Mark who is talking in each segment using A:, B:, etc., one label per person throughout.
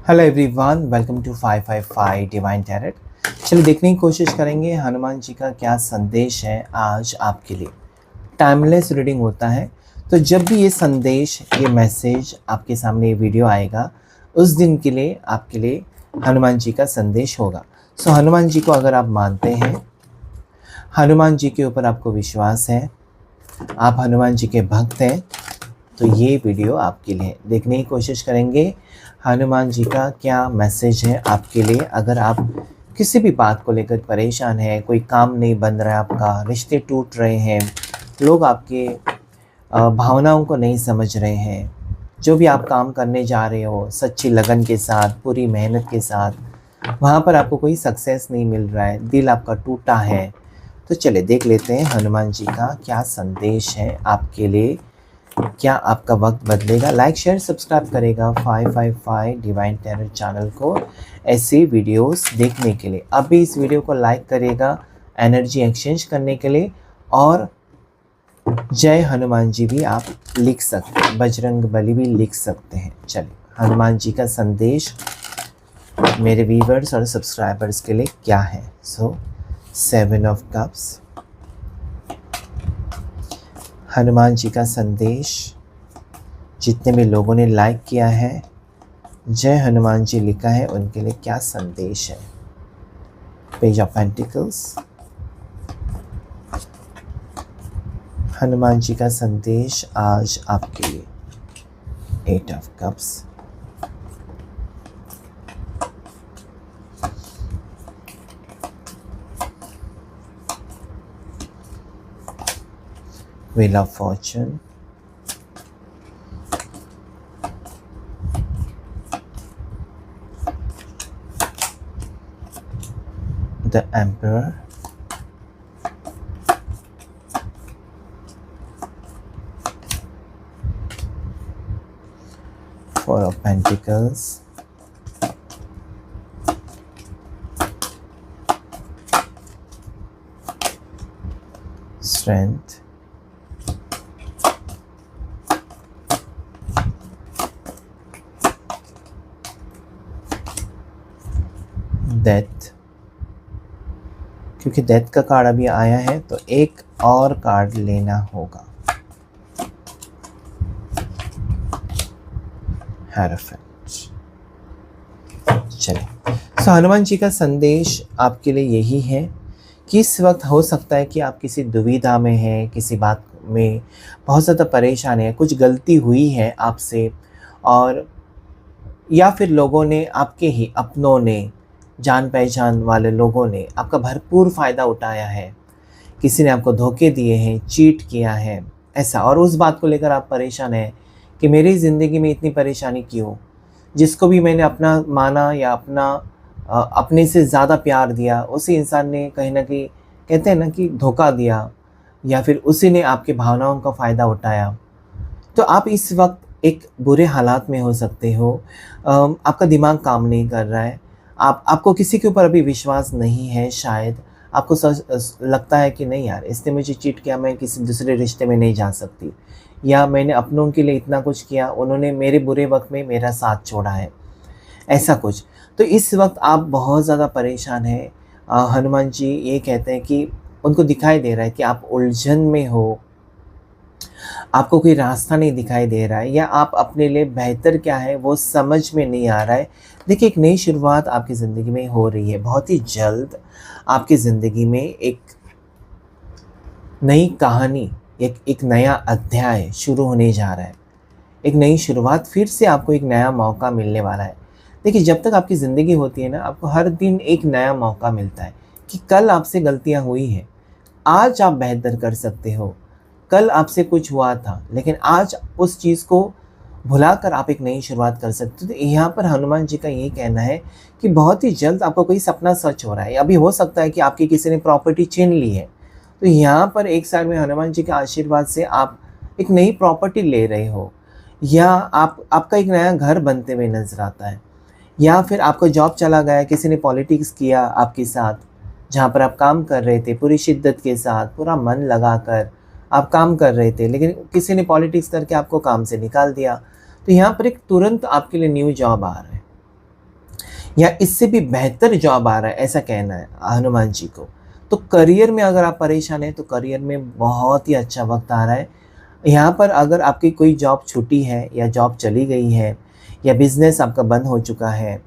A: Hello everyone, welcome to 555 divine tarot. चलिए देखने की कोशिश करेंगे हनुमान जी का क्या संदेश है आज आपके लिए। टाइमलेस रीडिंग होता है, तो जब भी ये संदेश, ये मैसेज आपके सामने, ये वीडियो आएगा, उस दिन के लिए आपके लिए हनुमान जी का संदेश होगा। सो हनुमान जी को अगर आप मानते हैं, हनुमान जी के ऊपर आपको विश्वास है, आप हनुमान जी के भक्त हैं, तो ये वीडियो आपके लिए देखने की कोशिश करेंगे हनुमान जी का क्या मैसेज है आपके लिए। अगर आप किसी भी बात को लेकर परेशान हैं, कोई काम नहीं बन रहा है आपका, रिश्ते टूट रहे हैं, लोग आपके भावनाओं को नहीं समझ रहे हैं, जो भी आप काम करने जा रहे हो सच्ची लगन के साथ, पूरी मेहनत के साथ, वहाँ पर आपको कोई सक्सेस नहीं मिल रहा है, दिल आपका टूटा है, तो चले देख लेते हैं हनुमान जी का क्या संदेश है आपके लिए। क्या आपका वक्त बदलेगा? लाइक शेयर सब्सक्राइब करेगा 555 डिवाइन टैरेट चैनल को ऐसे वीडियोस देखने के लिए। अभी इस वीडियो को लाइक करेगा एनर्जी एक्सचेंज करने के लिए, और जय हनुमान जी भी आप लिख सकते हैं, बजरंग बली भी लिख सकते हैं। चलिए हनुमान जी का संदेश मेरे व्यूअर्स और सब्सक्राइबर्स के लिए क्या है। सो 7 ऑफ कप्स, हनुमान जी का संदेश। जितने भी लोगों ने लाइक किया है, जय हनुमान जी लिखा है, उनके लिए क्या संदेश है। Page of pentacles, Hanuman ji का संदेश आज आपके लिए। 8 of cups, Wheel of Fortune, the Emperor, Four of Pentacles, Strength, death. क्योंकि डेथ का कार्ड अभी आया है तो एक और कार्ड लेना होगा। हेरोफेंट। चलिए, सो हनुमान जी का संदेश आपके लिए यही है कि इस वक्त हो सकता है कि आप किसी दुविधा में हैं, किसी बात में बहुत ज़्यादा परेशान है, कुछ गलती हुई है आपसे, और या फिर लोगों ने, आपके ही अपनों ने, जान पहचान वाले लोगों ने आपका भरपूर फ़ायदा उठाया है, किसी ने आपको धोखे दिए हैं, चीट किया है ऐसा, और उस बात को लेकर आप परेशान हैं कि मेरी ज़िंदगी में इतनी परेशानी क्यों। जिसको भी मैंने अपना माना या अपने से ज़्यादा प्यार दिया, उसी इंसान ने कहीं ना कहीं, कहते हैं ना कि धोखा दिया, या फिर उसी ने आपके भावनाओं का फ़ायदा उठाया। तो आप इस वक्त एक बुरे हालात में हो सकते हो। आपका दिमाग काम नहीं कर रहा है, आपको किसी के ऊपर अभी विश्वास नहीं है। शायद आपको लगता है कि नहीं यार, इसने मुझे चीट किया, मैं किसी दूसरे रिश्ते में नहीं जा सकती, या मैंने अपनों के लिए इतना कुछ किया, उन्होंने मेरे बुरे वक्त में मेरा साथ छोड़ा है, ऐसा कुछ। तो इस वक्त आप बहुत ज़्यादा परेशान हैं। हनुमान जी ये कहते हैं कि उनको दिखाई दे रहा है कि आप उलझन में हो, आपको कोई रास्ता नहीं दिखाई दे रहा है, या आप अपने लिए बेहतर क्या है वो समझ में नहीं आ रहा है। देखिए, एक नई शुरुआत आपकी ज़िंदगी में हो रही है। बहुत ही जल्द आपकी ज़िंदगी में एक नई कहानी, एक नया अध्याय शुरू होने जा रहा है। एक नई शुरुआत, फिर से आपको एक नया मौका मिलने वाला है। देखिए, जब तक आपकी ज़िंदगी होती है ना, आपको हर दिन एक नया मौका मिलता है कि कल आपसे गलतियाँ हुई हैं, आज आप बेहतर कर सकते हो। कल आपसे कुछ हुआ था, लेकिन आज उस चीज़ को भुलाकर आप एक नई शुरुआत कर सकते हो। तो यहाँ पर हनुमान जी का ये कहना है कि बहुत ही जल्द आपको कोई सपना सच हो रहा है। अभी हो सकता है कि आपकी किसी ने प्रॉपर्टी छीन ली है, तो यहाँ पर एक साइड में हनुमान जी के आशीर्वाद से आप एक नई प्रॉपर्टी ले रहे हो, या आपका एक नया घर बनते हुए नजर आता है, या फिर आपका जॉब चला गया, किसी ने पॉलिटिक्स किया आपके साथ, जहाँ पर आप काम कर रहे थे पूरी शिद्दत के साथ, पूरा मन लगाकर आप काम कर रहे थे, लेकिन किसी ने पॉलिटिक्स करके आपको काम से निकाल दिया। तो यहाँ पर एक तुरंत आपके लिए न्यू जॉब आ रहा है, या इससे भी बेहतर जॉब आ रहा है, ऐसा कहना है हनुमान जी को। तो करियर में अगर आप परेशान हैं तो करियर में बहुत ही अच्छा वक्त आ रहा है। यहाँ पर अगर आपकी कोई जॉब छूटी है या जॉब चली गई है या बिज़नेस आपका बंद हो चुका है,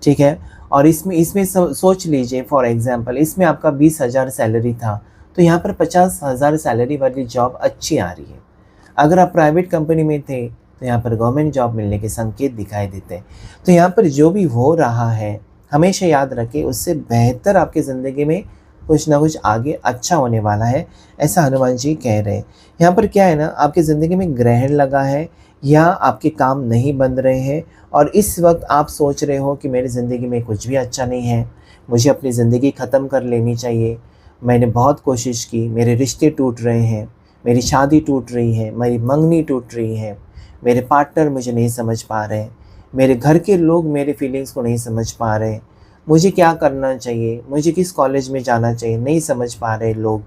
A: ठीक है? और इसमें इसमें सोच लीजिए फॉर एग्ज़ाम्पल इसमें आपका 20,000 सैलरी था, तो यहाँ पर 50,000 सैलरी वाली जॉब अच्छी आ रही है। अगर आप प्राइवेट कंपनी में थे, तो यहाँ पर गवर्नमेंट जॉब मिलने के संकेत दिखाई देते हैं। तो यहाँ पर जो भी हो रहा है, हमेशा याद रखें उससे बेहतर आपकी ज़िंदगी में कुछ ना कुछ आगे अच्छा होने वाला है, ऐसा हनुमान जी कह रहे हैं। यहाँ पर क्या है ना, आपकी ज़िंदगी में ग्रहण लगा है या आपके काम नहीं बन रहे हैं और इस वक्त आप सोच रहे हो कि मेरी ज़िंदगी में कुछ भी अच्छा नहीं है, मुझे अपनी ज़िंदगी ख़त्म कर लेनी चाहिए। मैंने बहुत कोशिश की, मेरे रिश्ते टूट रहे हैं, मेरी शादी टूट रही है, मेरी मंगनी टूट रही है, मेरे पार्टनर मुझे नहीं समझ पा रहे, मेरे घर के लोग मेरे फीलिंग्स को नहीं समझ पा रहे, मुझे क्या करना चाहिए, मुझे किस कॉलेज में जाना चाहिए, नहीं समझ पा रहे लोग,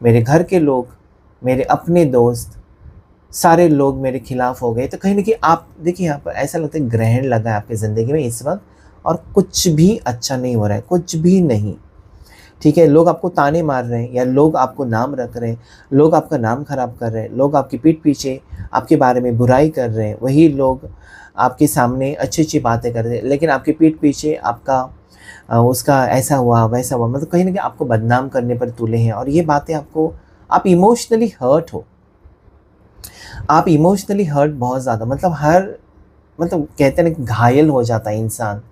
A: मेरे घर के लोग, मेरे अपने दोस्त, सारे लोग मेरे खिलाफ हो गए। तो कहीं न कहीं आप देखिए यहाँ पर ऐसा लगता है ग्रहण लगा है आपकी ज़िंदगी में इस वक़्त और कुछ भी अच्छा नहीं हो रहा है, कुछ भी नहीं। ठीक है, लोग आपको ताने मार रहे हैं या लोग आपको नाम रख रहे हैं, लोग आपका नाम ख़राब कर रहे हैं, लोग आपकी पीठ पीछे आपके बारे में बुराई कर रहे हैं, वही लोग आपके सामने अच्छी-अच्छी बातें कर रहे हैं, लेकिन आपकी पीठ पीछे आपका उसका ऐसा हुआ, वैसा हुआ, मतलब कहीं न कहीं आपको बदनाम करने पर तुले हैं और ये बातें आपको आप इमोशनली हर्ट हो। आप इमोशनली हर्ट बहुत ज़्यादा मतलब कहते हैं ना कि घायल हो जाता है इंसान,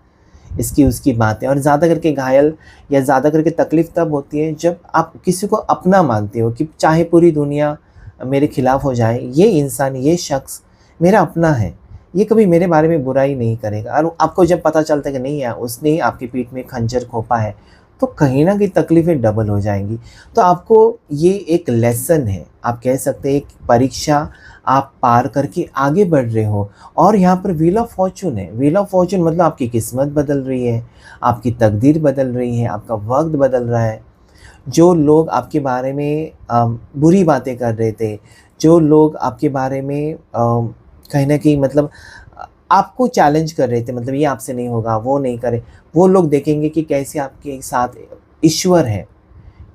A: इसकी उसकी बातें और ज़्यादा करके घायल या ज़्यादा करके तकलीफ़ तब होती है जब आप किसी को अपना मानते हो कि चाहे पूरी दुनिया मेरे खिलाफ़ हो जाए, ये इंसान, ये शख्स मेरा अपना है, ये कभी मेरे बारे में बुराई नहीं करेगा। और आपको जब पता चलता है कि नहीं यार उसने ही आपकी पीठ में खंजर घोंपा है, तो कहीं न कहीं तकलीफ़ें डबल हो जाएँगी। तो आपको ये एक लेसन है, आप कह सकते हैं एक परीक्षा आप पार करके आगे बढ़ रहे हो और यहाँ पर व्हील ऑफ फॉर्च्यून है। व्हील ऑफ फॉर्च्यून मतलब आपकी किस्मत बदल रही है, आपकी तकदीर बदल रही है, आपका वक़्त बदल रहा है। जो लोग आपके बारे में बुरी बातें कर रहे थे, जो लोग आपके बारे में कहीं न कहीं मतलब आपको चैलेंज कर रहे थे, मतलब ये आपसे नहीं होगा, वो नहीं करे, वो लोग देखेंगे कि कैसे आपके साथ ईश्वर है,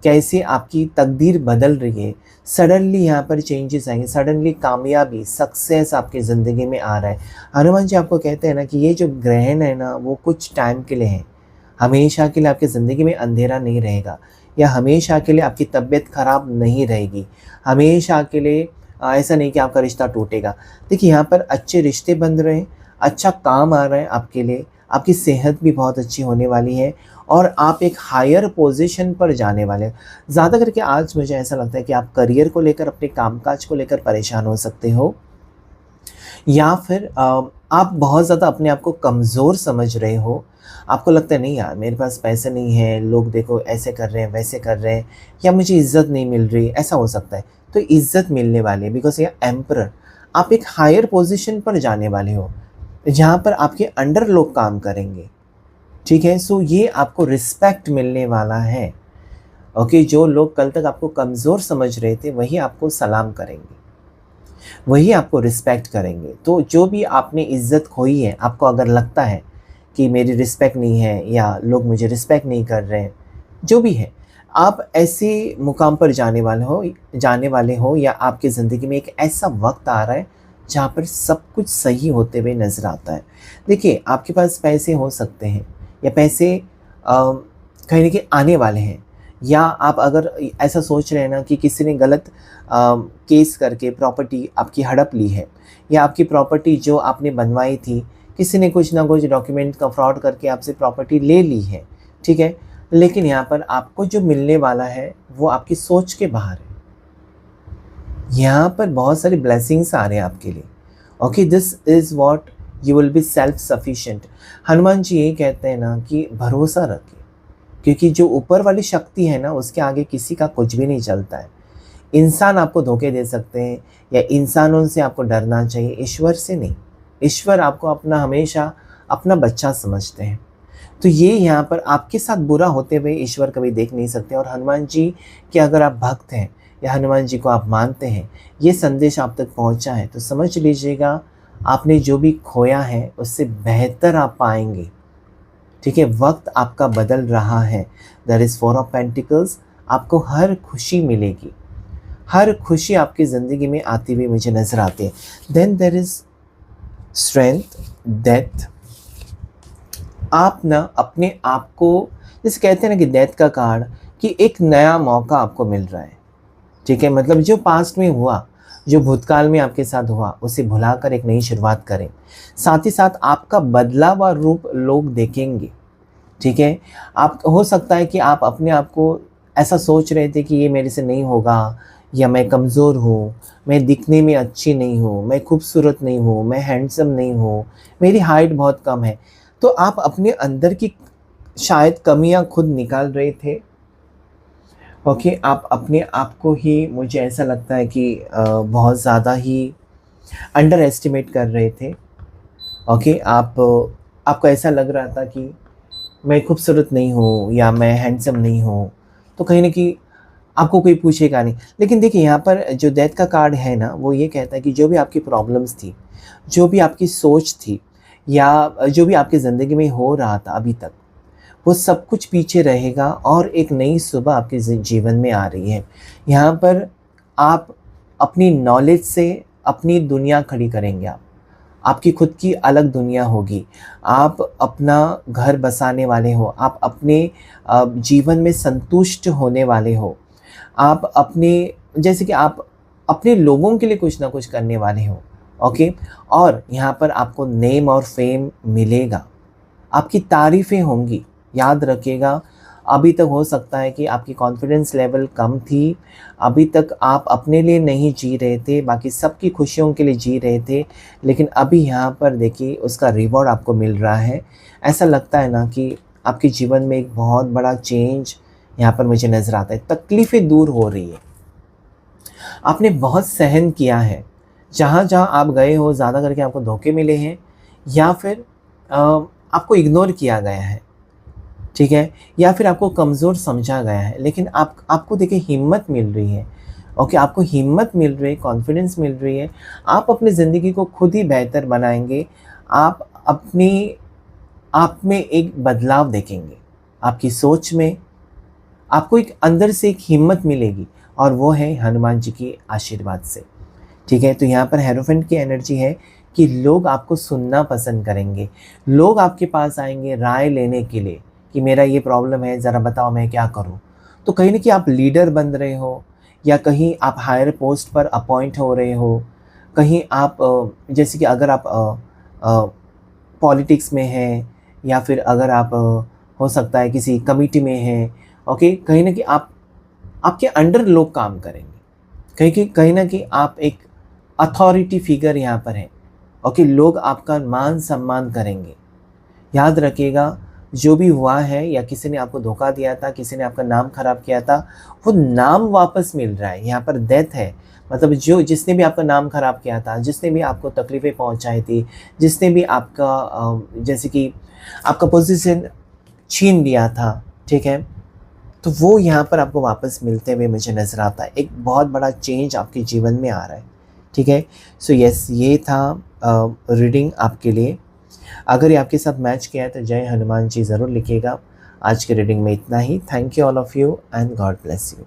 A: कैसे आपकी तकदीर बदल रही है। सडनली यहाँ पर चेंजेस आएँगे, सडनली कामयाबी, सक्सेस आपकी ज़िंदगी में आ रहा है। हनुमान जी आपको कहते हैं ना कि ये जो ग्रहण है ना, वो कुछ टाइम के लिए है। हमेशा के लिए आपकी ज़िंदगी में अंधेरा नहीं रहेगा या हमेशा के लिए आपकी तबीयत ख़राब नहीं रहेगी। हमेशा के लिए ऐसा नहीं कि आपका रिश्ता टूटेगा। देखिए यहाँ पर अच्छे रिश्ते बन रहे हैं, अच्छा काम आ रहा है आपके लिए, आपकी सेहत भी बहुत अच्छी होने वाली है और आप एक हायर पोजीशन पर जाने वाले हैं। ज़्यादा करके आज मुझे ऐसा लगता है कि आप करियर को लेकर, अपने कामकाज को लेकर परेशान हो सकते हो या फिर आप बहुत ज़्यादा अपने आप को कमज़ोर समझ रहे हो। आपको लगता है नहीं यार मेरे पास पैसे नहीं है, लोग देखो ऐसे कर रहे हैं, वैसे कर रहे हैं या मुझे इज़्ज़त नहीं मिल रही, ऐसा हो सकता है। तो इज़्ज़त मिलने वाली है बिकॉज़ ये एम्परर, आप एक हायर पोजीशन पर जाने वाले हो, जहाँ पर आपके अंडर लोग काम करेंगे। ठीक है? सो ये आपको रिस्पेक्ट मिलने वाला है। ओके, जो लोग कल तक आपको कमज़ोर समझ रहे थे, वही आपको सलाम करेंगे, वही आपको रिस्पेक्ट करेंगे। तो जो भी आपने इज़्ज़त खोई है, आपको अगर लगता है कि मेरी रिस्पेक्ट नहीं है या लोग मुझे रिस्पेक्ट नहीं कर रहे हैं, जो भी है, आप ऐसे मुकाम पर जाने वाले हो या आपकी ज़िंदगी में एक ऐसा वक़्त आ रहा है, जहाँ पर सब कुछ सही होते हुए नज़र आता है। देखिए, आपके पास पैसे हो सकते हैं या पैसे कहीं न कहीं आने वाले हैं या आप अगर ऐसा सोच रहे हैं ना कि किसी ने गलत केस करके प्रॉपर्टी आपकी हड़प ली है या आपकी प्रॉपर्टी जो आपने बनवाई थी, किसी ने कुछ ना कुछ डॉक्यूमेंट का फ्रॉड करके आपसे प्रॉपर्टी ले ली है, ठीक है? लेकिन यहाँ पर आपको जो मिलने वाला है, वो आपकी सोच के बाहर है। यहाँ पर बहुत सारी ब्लेसिंग्स आ रहे हैं आपके लिए। Okay, this is what you will be self sufficient. Hanuman ji ये कहते हैं ना कि भरोसा रखिए, क्योंकि जो ऊपर वाली शक्ति है ना, उसके आगे किसी का कुछ भी नहीं चलता है। इंसान आपको धोखे दे सकते हैं या इंसानों से आपको डरना चाहिए, ईश्वर से नहीं। ईश्वर आपको अपना हमेशा अपना बच्चा समझते हैं। तो ये यहाँ पर आपके साथ बुरा होते हुए ईश्वर कभी देख नहीं सकते। और हनुमान जी के अगर आप भक्त हैं या हनुमान जी को आप मानते हैं, ये संदेश आप तक पहुँचा है, तो समझ लीजिएगा आपने जो भी खोया है उससे बेहतर आप पाएंगे। ठीक है, वक्त आपका बदल रहा है। देयर इज़ 4 ऑफ पेंटिकल्स, आपको हर खुशी मिलेगी, हर खुशी आपकी ज़िंदगी में आती हुई मुझे नज़र आती है। Then there is strength, death. आप ना अपने आप को, जैसे कहते हैं ना कि डेथ का कार्ड, कि एक नया मौका आपको मिल रहा है, ठीक है। मतलब जो पास्ट में हुआ, जो भूतकाल में आपके साथ हुआ, उसे भुलाकर एक नई शुरुआत करें। साथ ही साथ आपका बदला हुआ रूप लोग देखेंगे, ठीक है। आप, हो सकता है कि आप अपने आप को ऐसा सोच रहे थे कि ये मेरे से नहीं होगा, या मैं कमज़ोर हूँ, मैं दिखने में अच्छी नहीं हूँ, मैं खूबसूरत नहीं हूँ, मैं हैंडसम नहीं हूँ, मेरी हाइट बहुत कम है। तो आप अपने अंदर की शायद कमियां खुद निकाल रहे थे। ओके, आप अपने आप को ही, मुझे ऐसा लगता है कि बहुत ज़्यादा ही अंडर एस्टिमेट कर रहे थे। ओके, आपको ऐसा लग रहा था कि मैं खूबसूरत नहीं हूँ या मैं हैंडसम नहीं हूँ, तो कहीं न कहीं आपको कोई पूछेगा नहीं। लेकिन देखिए, यहाँ पर जो डेथ का कार्ड है ना, वो ये कहता है कि जो भी आपकी प्रॉब्लम्स थी, जो भी आपकी सोच थी, या जो भी आपकी ज़िंदगी में हो रहा था अभी तक, वो सब कुछ पीछे रहेगा और एक नई सुबह आपके जीवन में आ रही है। यहाँ पर आप अपनी नॉलेज से अपनी दुनिया खड़ी करेंगे आप। आपकी खुद की अलग दुनिया होगी। आप अपना घर बसाने वाले हो, आप अपने जीवन में संतुष्ट होने वाले हो। आप अपने, जैसे कि आप अपने लोगों के लिए कुछ ना कुछ करने वाले हो, ओके? और यहाँ पर आपको नेम और फेम मिलेगा, आपकी तारीफ़ें होंगी। याद रखिएगा, अभी तक हो सकता है कि आपकी कॉन्फिडेंस लेवल कम थी, अभी तक आप अपने लिए नहीं जी रहे थे, बाकी सबकी खुशियों के लिए जी रहे थे, लेकिन अभी यहाँ पर देखिए उसका रिवॉर्ड आपको मिल रहा है। ऐसा लगता है ना कि आपके जीवन में एक बहुत बड़ा चेंज यहाँ पर मुझे नज़र आता है, तकलीफ़ें दूर हो रही है। आपने बहुत सहन किया है, जहाँ-जहाँ आप गए हो ज़्यादा करके आपको धोखे मिले हैं, या फिर आपको इग्नोर किया गया है, ठीक है? या फिर आपको कमज़ोर समझा गया है, लेकिन आपको देखिए हिम्मत मिल रही है, ओके? आपको हिम्मत मिल रही है, कॉन्फिडेंस मिल रही है, आप अपनी ज़िंदगी को खुद ही बेहतर बनाएँगे। आप अपनी आप में एक बदलाव देखेंगे, आपकी सोच में आपको एक अंदर से एक हिम्मत मिलेगी, और वो है हनुमान जी के आशीर्वाद से, ठीक है? तो यहाँ पर हेरोफेंट की एनर्जी है कि लोग आपको सुनना पसंद करेंगे, लोग आपके पास आएँगे राय लेने के लिए कि मेरा ये प्रॉब्लम है, ज़रा बताओ मैं क्या करूँ? तो कहीं न कहीं आप लीडर बन रहे हो, या कहीं आप हायर पोस्ट पर अपॉइंट हो रहे हो, कहीं आप जैसे कि अगर आप पॉलिटिक्स में हैं, या फिर अगर आप हो सकता है किसी कमिटी में हैं, ओके? कहीं न कहीं आपके अंडर लोग काम करेंगे। कहीं न कहीं आप एक अथॉरिटी फिगर यहाँ पर हैं, ओके? लोग आपका मान-सम्मान करेंगे। याद रखिएगा, जो भी हुआ है, या किसी ने आपको धोखा दिया था, किसी ने आपका नाम खराब किया था, वो नाम वापस मिल रहा है। यहाँ पर डेथ है, मतलब जिसने भी आपका नाम खराब किया था, जिसने भी आपको तकलीफ़ें पहुँचाई थी, जिसने भी आपका जैसे कि आपका पोज़ीशन छीन लिया था, ठीक है? तो वो यहाँ पर आपको वापस मिलते हुए मुझे नज़र आता है। एक बहुत बड़ा चेंज आपके जीवन में आ रहा है, ठीक है? सो यस, ये था रीडिंग आपके लिए। अगर ये आपके साथ मैच किया है तो जय हनुमान जी ज़रूर लिखिएगा। आज के रीडिंग में इतना ही। Thank you all of you and God bless you.